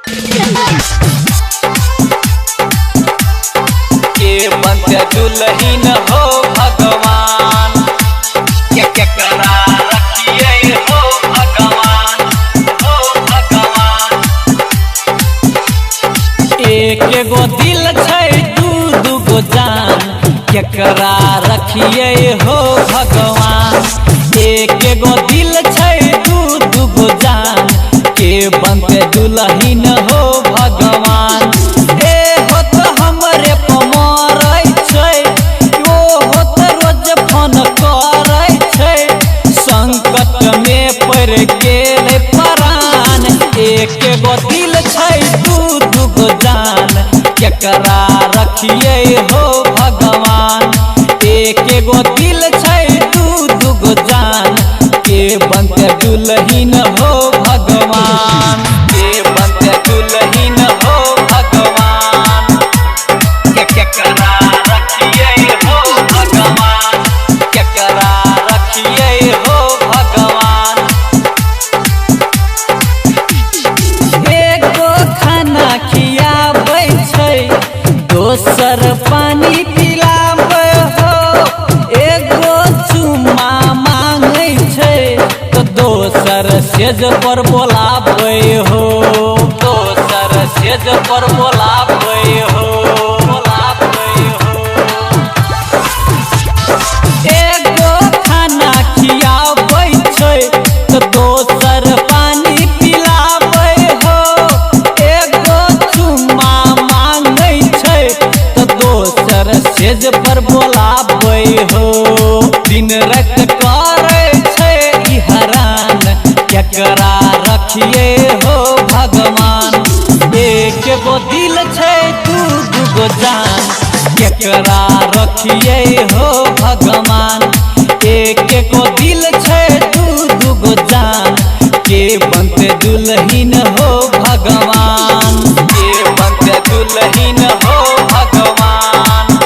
के बनते दुल्हन हो भगवान, केकरा रखिए हो भगवान, हो भगवान। एक गो दिल छै दू गो जान, केकरा रखिए हो भगवान। एक गो दिल छै दू गो जान, के बनते दुल्हन हो भगवान। ए हो तो हमरे पमरै छै, ओ हो तो रोज फोन करै छै, संकट में पड़ गेल प्राण। एक गो दिल छै दू गो जान, केकरा रखिए हो भगवान। एक गो दिल छै दू गो जान, के बनते दुल्हन हो भगवान, के बनते दुल्हन हो भगवान। केकरा रखिए हो भगवान, केकरा रखिए हो भगवान। एगो खाना खियाबै छै, दोसर पानी पिलाबै हो। एगो चुम्मा मांगै छै, तो दोसर सेज पर बोलाबै हो, दोसर सेज पर बोलाबै हो, बोलाबै हो। एगो खाना खियाबै छै, तो दोसर पानी पिलाबै हो। एगो चुम्मा मांगै छै, तो दोसर सेज पर बोलाबै हो। दिन रात करै छै ई हरान, केकरा रखिए हो भगवान। एक गो दिल छै दू गो जान, केकरा रखिए हो भगवान। एक गो दिल छै दू गो जान, के बनते दुल्हन हो भगवान, के बनते दुल्हन हो भगवान।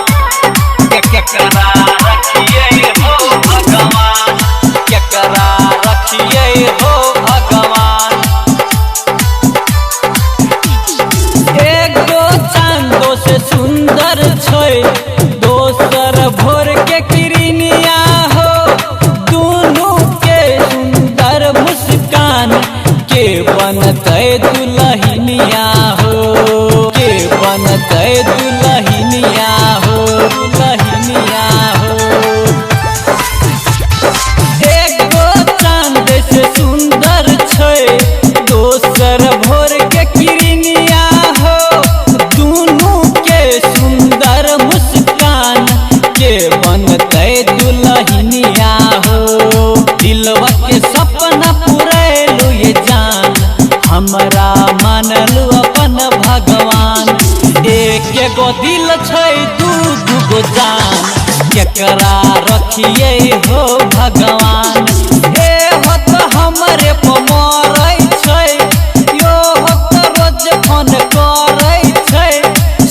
केकरा रखिए हो भगवान, केकरा रखिए हो भगवान। एगो चांदो से सुंदर छै, दोसर भोर के किरनिया हो। दुनू के सुंदर मुस्कान, के बनते दुल्हनिया हो, के बनते दुल्हनिया हो, दुल्हनिया हो। एगो चांद से सुंदर छै, दोसर भोर के किरनिया हो। दुनू के सुंदर मुस्कान, के बनते दुल्हनिया हो। दिलवा के सपना पुरैलू ये जान, हमरा मानलू अपन भगवान। एक गो दिल छै दू गो जान, केकरा रखिए हो भगवान। ए हो तो हमरे पमरै छै, यो हो तो रोज फोन करै छै,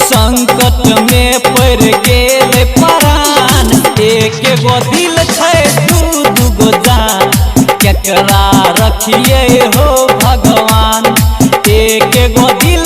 संकट में पड़ गेल प्राण। एक गो दिल छै दू गो जान, केकरा रखिए हो भगवान। एक गो दिल